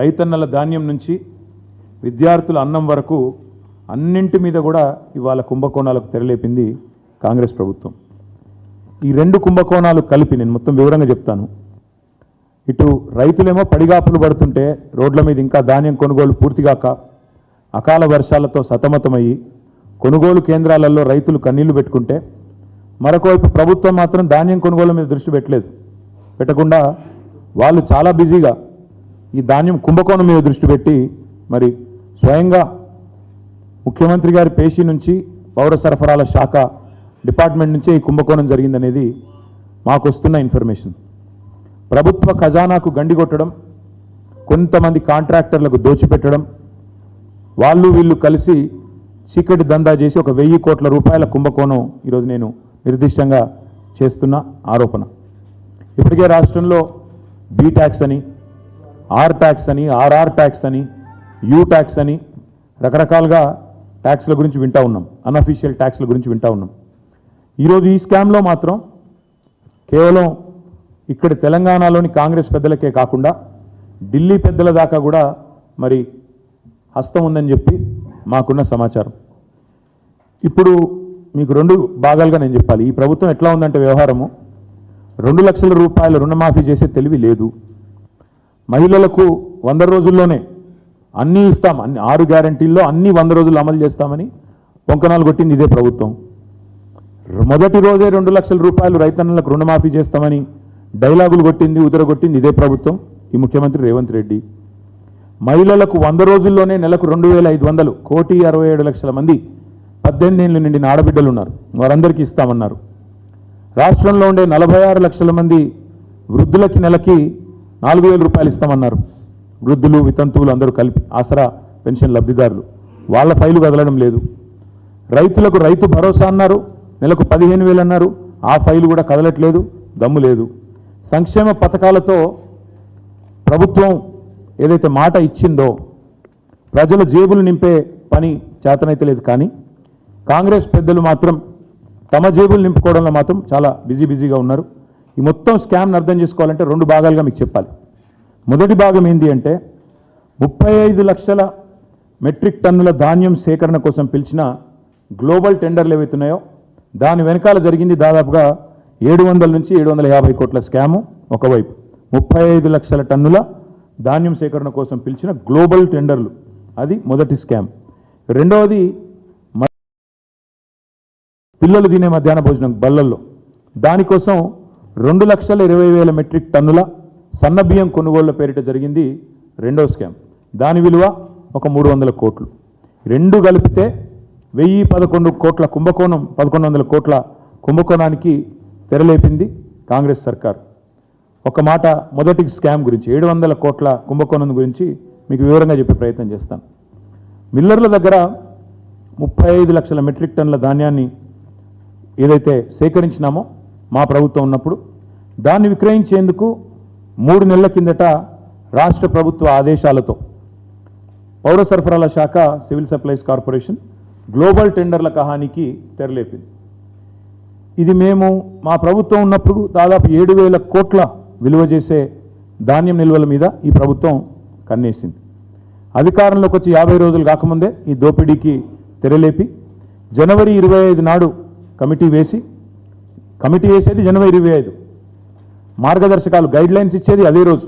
రైతన్నల ధాన్యం నుంచి విద్యార్థుల అన్నం వరకు అన్నింటి మీద కూడా ఇవాళ కుంభకోణాలకు తెరలేపింది కాంగ్రెస్ ప్రభుత్వం. ఈ రెండు కుంభకోణాలు కలిపి నేను మొత్తం వివరంగా చెప్తాను. ఇటు రైతులేమో పడిగాపులు పడుతుంటే రోడ్ల మీద ఇంకా ధాన్యం కొనుగోలు పూర్తిగాక అకాల వర్షాలతో సతమతమయ్యి కొనుగోలు కేంద్రాలలో రైతులు కన్నీళ్లు పెట్టుకుంటే, మరొకవైపు ప్రభుత్వం మాత్రం ధాన్యం కొనుగోలు మీద దృష్టి పెట్టకుండా వాళ్ళు చాలా బిజీగా ఈ ధాన్యం కుంభకోణం మీద దృష్టి పెట్టి మరి స్వయంగా ముఖ్యమంత్రి గారి పేషీ నుంచి పౌర సరఫరాల శాఖ డిపార్ట్మెంట్ నుంచే ఈ కుంభకోణం జరిగిందనేది మాకు వస్తున్న ఇన్ఫర్మేషన్. ప్రభుత్వ ఖజానాకు గండి కొట్టడం, కొంతమంది కాంట్రాక్టర్లకు దోచిపెట్టడం, వాళ్ళు వీళ్ళు కలిసి చీకటి దందా చేసి 1,000 కోట్ల రూపాయల కుంభకోణం ఈరోజు నేను నిర్దిష్టంగా చేస్తున్న ఆరోపణ. ఇప్పటికే రాష్ట్రంలో బీ ట్యాక్స్ అని, ఆర్ ట్యాక్స్ అని, ఆర్ఆర్ ట్యాక్స్ అని, యూ ట్యాక్స్ అని రకరకాలుగా ట్యాక్స్ల గురించి వింటూ ఉన్నాం, అన్అఫీషియల్ ట్యాక్స్ల గురించి వింటూ ఉన్నాం. ఈరోజు ఈ స్కామ్లో మాత్రం కేవలం ఇక్కడ తెలంగాణలోని కాంగ్రెస్ పెద్దలకే కాకుండా ఢిల్లీ పెద్దల దాకా కూడా మరి హస్తం ఉందని చెప్పి మాకున్న సమాచారం. ఇప్పుడు మీకు 2 భాగాలుగా నేను చెప్పాలి. ఈ ప్రభుత్వం ఎట్లా ఉందంటే వ్యవహారము, 2 లక్షల రూపాయల రుణమాఫీ చేసే తెలివి లేదు. మహిళలకు 100 రోజుల్లోనే అన్నీ ఇస్తాం, 6 గ్యారంటీల్లో అన్నీ 100 రోజులు అమలు చేస్తామని పొంకనాలు కొట్టింది ఇదే ప్రభుత్వం. మొదటి రోజే 2 లక్షల రూపాయలు రైతన్నలకు రుణమాఫీ చేస్తామని డైలాగులు కొట్టింది, ఉదరగొట్టింది ఇదే ప్రభుత్వం, ఈ ముఖ్యమంత్రి రేవంత్ రెడ్డి. మహిళలకు 100 రోజుల్లోనే నెలకు 2,500, 1,67,00,000 మంది 18 ఏళ్ళు నిండిన ఆడబిడ్డలు ఉన్నారు, వారందరికీ ఇస్తామన్నారు. రాష్ట్రంలో ఉండే 46 లక్షల మంది వృద్ధులకి నెలకి 4,000 రూపాయలు ఇస్తామన్నారు. వృద్ధులు, వితంతువులు అందరూ కలిపి ఆసరా పెన్షన్ లబ్ధిదారులు, వాళ్ళ ఫైలు కదలడం లేదు. రైతులకు రైతు భరోసా అన్నారు, నెలకు 15,000 అన్నారు, ఆ ఫైలు కూడా కదలట్లేదు, దమ్ము లేదు. సంక్షేమ పథకాలతో ప్రభుత్వం ఏదైతే మాట ఇచ్చిందో ప్రజల జేబులు నింపే పని చేతనైతే లేదు. కానీ కాంగ్రెస్ పెద్దలు మాత్రం తమ జేబులు నింపుకోవడంలో మాత్రం చాలా బిజీగా ఉన్నారు. ఈ మొత్తం స్కామ్ని అర్థం చేసుకోవాలంటే 2 భాగాలుగా మీకు చెప్పాలి. మొదటి భాగం ఏంటి అంటే 35 లక్షల మెట్రిక్ టన్నుల ధాన్యం సేకరణ కోసం పిలిచిన గ్లోబల్ టెండర్లు ఏవైతున్నాయో దాని వెనకాల జరిగింది దాదాపుగా 700 నుంచి 750 కోట్ల స్కాము. ఒకవైపు 35 లక్షల టన్నుల ధాన్యం సేకరణ కోసం పిలిచిన గ్లోబల్ టెండర్లు, అది మొదటి స్కామ్. రెండవది పిల్లలు తినే మధ్యాహ్న భోజనం బల్లల్లో, దానికోసం 2,20,000 మెట్రిక్ టన్నుల సన్న బియ్యం కొనుగోళ్ల పేరిట జరిగింది రెండో స్కామ్. దాని విలువ ఒక 300 కోట్లు. రెండు కలిపితే 1,011 కోట్ల కుంభకోణం, 1,100 కోట్ల కుంభకోణానికి తెరలేపింది కాంగ్రెస్ సర్కార్. ఒక మాట మొదటి స్కామ్ గురించి, 700 కోట్ల కుంభకోణం గురించి మీకు వివరంగా చెప్పే ప్రయత్నం చేస్తాను. మిల్లర్ల దగ్గర 35 లక్షల మెట్రిక్ టన్నుల ధాన్యాన్ని ఏదైతే సేకరించినామో మా ప్రభుత్వం ఉన్నప్పుడు, దాన్ని విక్రయించేందుకు 3 నెలల కిందట రాష్ట్ర ప్రభుత్వ ఆదేశాలతో పౌర సరఫరాల శాఖ, సివిల్ సప్లైస్ కార్పొరేషన్ గ్లోబల్ టెండర్ల కహానికి తెరలేపింది. ఇది మేము మా ప్రభుత్వం ఉన్నప్పుడు దాదాపు 7,000 కోట్ల విలువ చేసే ధాన్యం నిల్వల మీద ఈ ప్రభుత్వం కన్నేసింది. అధికారంలోకి వచ్చి 50 రోజులు కాకముందే ఈ దోపిడీకి తెరలేపి జనవరి 25 నాడు కమిటీ వేసేది జనవరి 25, మార్గదర్శకాలు గైడ్లైన్స్ ఇచ్చేది అదే రోజు,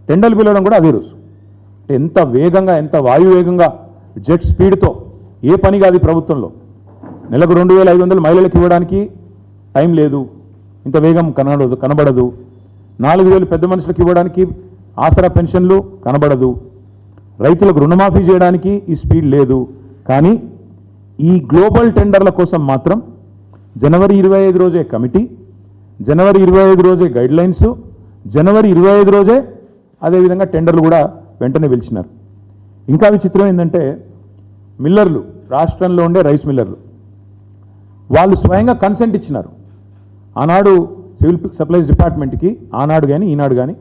టెండర్లు పిలవడం కూడా అదే రోజు. ఎంత వేగంగా, ఎంత వాయువేగంగా, జెట్ స్పీడ్తో ఏ పని కాదు ప్రభుత్వంలో. నెలకు 2,500 మహిళలకు ఇవ్వడానికి టైం లేదు, ఇంత వేగం కనబడదు. 4,000 పెద్ద మనుషులకు ఇవ్వడానికి ఆసరా పెన్షన్లు కనబడదు. రైతులకు రుణమాఫీ చేయడానికి ఈ స్పీడ్ లేదు. కానీ ఈ గ్లోబల్ టెండర్ల కోసం మాత్రం జనవరి 25 రోజే కమిటీ, జనవరి 25 రోజే గైడ్లైన్స్, జనవరి 25 రోజే అదేవిధంగా టెండర్లు కూడా వెంటనే పిలిచినారు. ఇంకా విచిత్రం ఏంటంటే మిల్లర్లు, రాష్ట్రంలో ఉండే రైస్ మిల్లర్లు, వాళ్ళు స్వయంగా కన్సెంట్ ఇచ్చినారు. ఆనాడు సివిల్ సప్లైస్ డిపార్ట్మెంట్కి, ఆనాడు కానీ ఈనాడు కానీ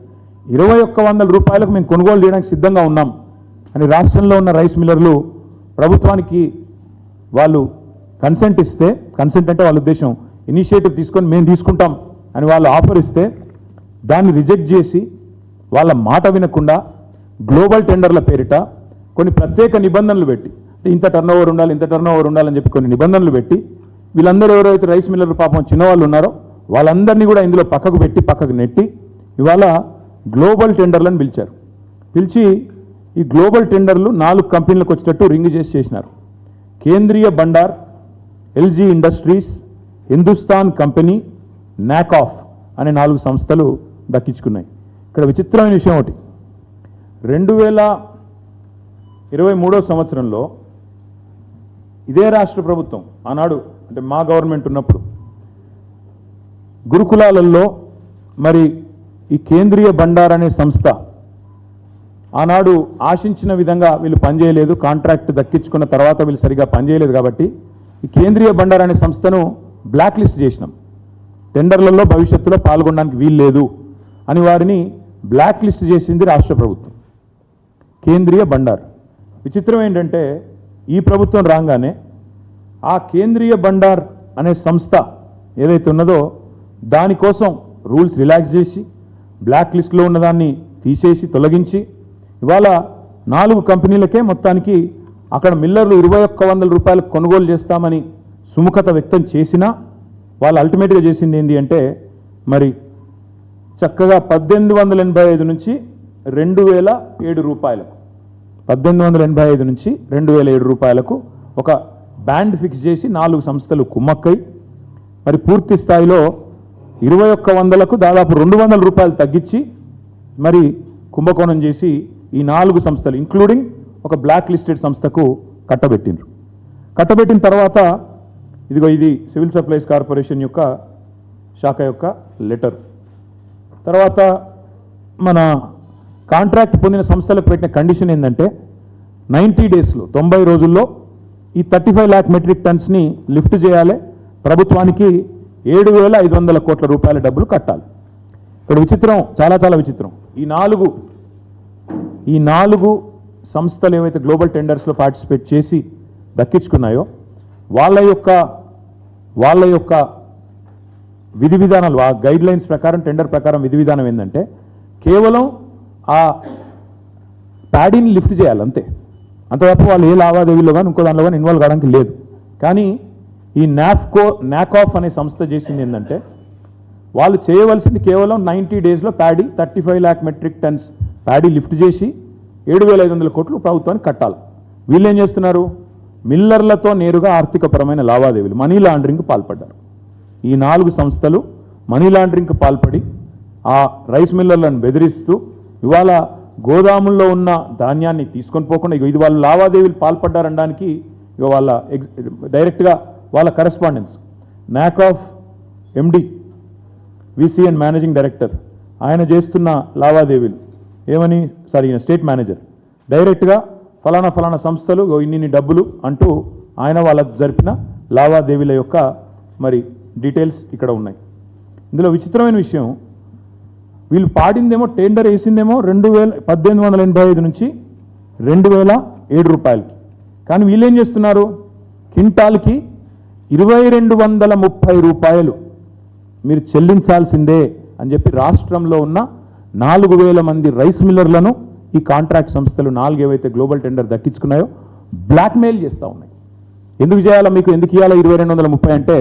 2,100 రూపాయలకు మేము కొనుగోలు చేయడానికి సిద్ధంగా ఉన్నాం అని రాష్ట్రంలో ఉన్న రైస్ మిల్లర్లు ప్రభుత్వానికి వాళ్ళు కన్సెంట్ ఇస్తే, కన్సెంట్ అంటే వాళ్ళ ఉద్దేశం ఇనిషియేటివ్ తీసుకొని మేము తీసుకుంటాం అని వాళ్ళు ఆఫర్ ఇస్తే దాన్ని రిజెక్ట్ చేసి వాళ్ళ మాట వినకుండా గ్లోబల్ టెండర్ల పేరిట కొన్ని ప్రత్యేక నిబంధనలు పెట్టి ఇంత టర్నోవర్ ఉండాలి ఇంత టర్నోవర్ ఉండాలని చెప్పి కొన్ని నిబంధనలు పెట్టి వీళ్ళందరూ ఎవరైతే రైస్ మిల్లర్లు పాపం చిన్నవాళ్ళు ఉన్నారో వాళ్ళందరినీ కూడా ఇందులో పక్కకు నెట్టి ఇవాళ గ్లోబల్ టెండర్లను పిలిచి ఈ గ్లోబల్ టెండర్లు 4 కంపెనీలకు వచ్చేటట్టు రింగ్ చేసినారు. కేంద్రీయ Bandar, LG industries, Hindustan company, నాకాఫ్ అనే 4 సంస్థలు దక్కించుకున్నాయి. ఇక్కడ విచిత్రమైన విషయం ఒకటి, 2023 సంవత్సరంలో ఇదే రాష్ట్ర ప్రభుత్వం ఆనాడు అంటే మా గవర్నమెంట్ ఉన్నప్పుడు గురుకులాలలో మరి ఈ కేంద్రీయ బండార్ అనే సంస్థ ఆనాడు ఆశించిన విధంగా వీళ్ళు పనిచేయలేదు, కాంట్రాక్ట్ దక్కించుకున్న తర్వాత వీళ్ళు సరిగా పనిచేయలేదు కాబట్టి ఈ కేంద్రీయ బండార్ అనే సంస్థను బ్లాక్ లిస్ట్ చేసినాం. టెండర్లలో భవిష్యత్తులో పాల్గొనడానికి వీల్లేదు అని వారిని బ్లాక్ లిస్ట్ చేసింది రాష్ట్ర ప్రభుత్వం. కేంద్రీయ బండార్ విచిత్రం ఏంటంటే ఈ ప్రభుత్వం రాగానే ఆ కేంద్రీయ బండార్ అనే సంస్థ ఏదైతే ఉన్నదో దానికోసం రూల్స్ రిలాక్స్ చేసి బ్లాక్ లిస్ట్లో ఉన్నదాన్ని తీసేసి తొలగించి ఇవాళ 4 కంపెనీలకే మొత్తానికి అక్కడ మిల్లర్లు 2100 రూపాయలకు కొనుగోలు చేస్తామని సుముఖత వ్యక్తం చేసినా వాళ్ళు అల్టిమేట్గా చేసింది ఏంటి అంటే మరి చక్కగా 1885 నుంచి 2007 రూపాయలకు 1885 నుంచి 2007 రూపాయలకు ఒక బ్యాండ్ ఫిక్స్ చేసి 4 సంస్థలు కుమ్మక్కై మరి పూర్తి స్థాయిలో 2100కు దాదాపు 200 రూపాయలు తగ్గించి మరి కుంభకోణం చేసి ఈ 4 సంస్థలు ఇంక్లూడింగ్ ఒక బ్లాక్ లిస్టెడ్ సంస్థకు కట్టబెట్టిన తర్వాత ఇదిగో ఇది సివిల్ సప్లైస్ కార్పొరేషన్ యొక్క శాఖ యొక్క లెటర్. తర్వాత మన కాంట్రాక్ట్ పొందిన సంస్థలకు పెట్టిన కండిషన్ ఏంటంటే 90 డేస్లో 90 రోజుల్లో ఈ 35 lakh మెట్రిక్ టన్స్ని లిఫ్ట్ చేయాలి, ప్రభుత్వానికి 7,500 కోట్ల రూపాయల డబ్బులు కట్టాలి. ఇక్కడ విచిత్రం చాలా విచిత్రం, ఈ నాలుగు సంస్థలు ఏవైతే గ్లోబల్ టెండర్స్లో పార్టిసిపేట్ చేసి దక్కించుకున్నాయో వాళ్ళ యొక్క విధి విధానాలు ఆ గైడ్ లైన్స్ ప్రకారం టెండర్ ప్రకారం విధి విధానం ఏంటంటే కేవలం ఆ ప్యాడీని లిఫ్ట్ చేయాలి అంతే, అంత తప్ప వాళ్ళు ఏ లావాదేవీలో కానీ ఇంకో దానిలో కానీ ఇన్వాల్వ్ కావడానికి లేదు. కానీ ఈ నాకాఫ్ అనే సంస్థ చేసింది ఏంటంటే వాళ్ళు చేయవలసింది కేవలం 90 డేస్లో paddy 35 lakh metric tons paddy lift చేసి 7,500 కోట్లు ప్రభుత్వానికి కట్టాలి. వీళ్ళు ఏం చేస్తున్నారు, మిల్లర్లతో నేరుగా ఆర్థికపరమైన లావాదేవీలు మనీ లాండరింగ్కి పాల్పడ్డారు. ఈ 4 సంస్థలు మనీ లాండరింగ్కి పాల్పడి ఆ రైస్ మిల్లర్లను బెదిరిస్తూ ఇవాళ గోదాముల్లో ఉన్న ధాన్యాన్ని తీసుకొని పోకుండా ఇది వాళ్ళు లావాదేవీలు పాల్పడ్డారనడానికి ఇక వాళ్ళ డైరెక్ట్గా వాళ్ళ కరెస్పాండెన్స్ నాకాఫ్ ఎండి విసిఎన్ మేనేజింగ్ డైరెక్టర్ ఆయన చేస్తున్న లావాదేవీలు ఏమని స్టేట్ మేనేజర్ డైరెక్ట్గా ఫలానా సంస్థలు ఇన్ని డబ్బులు అంటూ ఆయన వాళ్ళ జరిపిన లావాదేవీల యొక్క మరి డీటెయిల్స్ ఇక్కడ ఉన్నాయి. ఇందులో విచిత్రమైన విషయం, వీళ్ళు పాడిందేమో టెండర్ వేసిందేమో 1885 నుంచి 2007 రూపాయలకి, కానీ వీళ్ళు ఏం చేస్తున్నారు, క్వింటాల్కి 2,230 రూపాయలు మీరు చెల్లించాల్సిందే అని చెప్పి రాష్ట్రంలో ఉన్న 4,000 మంది రైస్ మిల్లర్లను ఈ కాంట్రాక్ట్ సంస్థలు 4 ఏవైతే గ్లోబల్ టెండర్ దక్కించుకున్నాయో బ్లాక్మెయిల్ చేస్తూ ఉన్నాయి. ఎందుకు చేయాలా, మీకు ఎందుకు ఇవ్వాలా 2,230 అంటే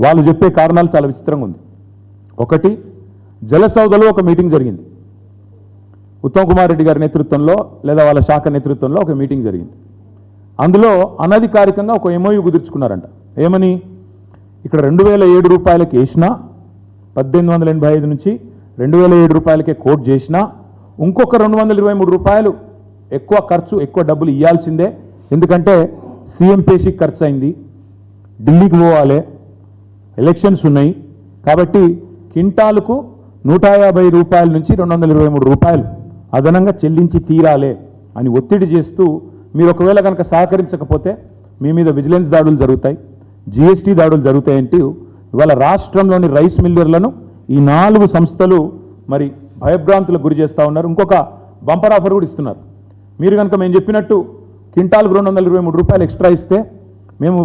వాళ్ళు చెప్పే కారణాలు చాలా విచిత్రంగా ఉంది. ఒకటి, జలసౌదలో ఒక మీటింగ్ జరిగింది, ఉత్తమ్ కుమార్ రెడ్డి గారి నేతృత్వంలో లేదా వాళ్ళ శాఖ నేతృత్వంలో ఒక మీటింగ్ జరిగింది. అందులో అనధికారికంగా ఒక MOU కుదుర్చుకున్నారంట. ఏమని, ఇక్కడ 2,007 రూపాయలకి వేసినా 1885 నుంచి 2,007 రూపాయలకే కోట్ చేసినా ఇంకొక 223 రూపాయలు ఎక్కువ ఖర్చు ఎక్కువ డబ్బులు ఇవ్వాల్సిందే, ఎందుకంటే సీఎం పేషీకి ఖర్చు అయింది, ఢిల్లీకి పోవాలి, ఎలక్షన్స్ ఉన్నాయి కాబట్టి క్వింటాలకు 150 రూపాయల నుంచి 223 రూపాయలు అదనంగా చెల్లించి తీరాలే అని ఒత్తిడి చేస్తూ మీరు ఒకవేళ కనుక సహకరించకపోతే మీ మీద విజిలెన్స్ దాడులు జరుగుతాయి, GST దాడులు జరుగుతాయంటూ ఇవాళ రాష్ట్రంలోని రైస్ మిల్లర్లను ఈ 4 సంస్థలు మరి భయభ్రాంతులకు గురి చేస్తూ ఉన్నారు. ఇంకొక బంపర్ ఆఫర్ కూడా ఇస్తున్నారు, మీరు కనుక మేము చెప్పినట్టు క్వింటాల్కు 223 రూపాయలు ఎక్స్ట్రా ఇస్తే మేము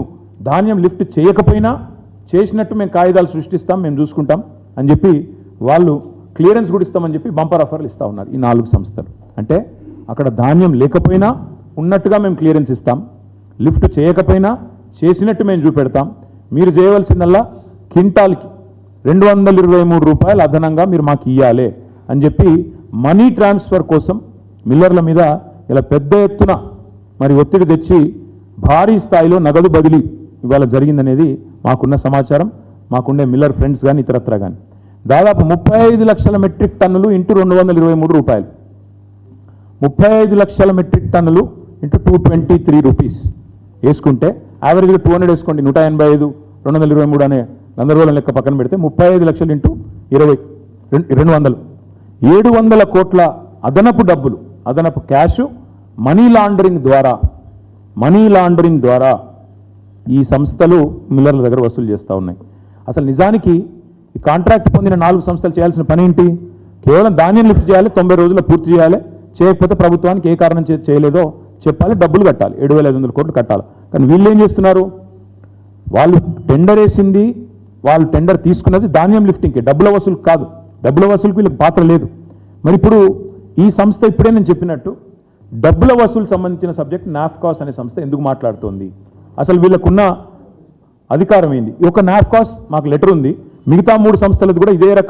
ధాన్యం లిఫ్ట్ చేయకపోయినా చేసినట్టు మేము కాగితాలు సృష్టిస్తాం, మేము చూసుకుంటాం అని చెప్పి వాళ్ళు క్లియరెన్స్ కూడా ఇస్తామని చెప్పి బంపర్ ఆఫర్లు ఇస్తూ ఉన్నారు ఈ 4 సంస్థలు. అంటే అక్కడ ధాన్యం లేకపోయినా ఉన్నట్టుగా మేము క్లియరెన్స్ ఇస్తాం, లిఫ్ట్ చేయకపోయినా చేసినట్టు మేము చూపెడతాం. మీరు చేయవలసిందల్లా క్వింటాల్కి 223 రూపాయలు అదనంగా మీరు మాకు ఇవ్వాలి అని చెప్పి మనీ ట్రాన్స్ఫర్ కోసం మిల్లర్ల మీద ఇలా పెద్ద ఎత్తున మరి ఒత్తిడి తెచ్చి భారీ స్థాయిలో నగదు బదిలీ ఇవాళ జరిగిందనేది మాకున్న సమాచారం, మాకుండే మిల్లర్ ఫ్రెండ్స్ కానీ ఇతరత్ర కానీ. దాదాపు 35 లక్షల మెట్రిక్ టన్నులు ఇంటూ 223 రూపాయలు, 35 లక్షల మెట్రిక్ టన్నులు ఇంటూ 223 రూపీస్ వేసుకుంటే యావరేజ్గా 200 వేసుకోండి, 185 223 అనే గందరగోళం లెక్క పక్కన పెడితే 35 లక్షలు ఇంటూ 20 200, 700 కోట్ల అదనపు డబ్బులు, అదనపు క్యాష్ మనీ లాండరింగ్ ద్వారా ఈ సంస్థలు మిల్లర్ల దగ్గర వసూలు చేస్తూ ఉన్నాయి. అసలు నిజానికి ఈ కాంట్రాక్ట్ పొందిన 4 సంస్థలు చేయాల్సిన పని ఏంటి? కేవలం ధాన్యం లిఫ్ట్ చేయాలి, 90 రోజుల్లో పూర్తి చేయాలి. చేయకపోతే ప్రభుత్వానికి ఏ కారణం చేతి చేయలేదో చెప్పాలి, డబ్బులు కట్టాలి, 7,500 కోట్లు కట్టాలి. కానీ వీళ్ళు ఏం చేస్తున్నారు? వాళ్ళు టెండర్ వేసింది, వాళ్ళు టెండర్ తీసుకున్నది ధాన్యం లిఫ్టింగ్కి, డబ్బుల వసూలు కాదు. డబ్బుల వసూలుకి వీళ్ళకి పాత్ర లేదు. మరి ఇప్పుడు ఈ సంస్థ ఇప్పుడే నేను చెప్పినట్టు డబ్బుల వసూలు సంబంధించిన సబ్జెక్ట్ నాఫ్కాస్ అనే సంస్థ ఎందుకు మాట్లాడుతోంది? అసలు వీళ్ళకున్న అధికారం ఏంది? ఒక నాఫ్కాస్ మాకు లెటర్ ఉంది, మిగతా 3 సంస్థలకు కూడా ఇదే రకం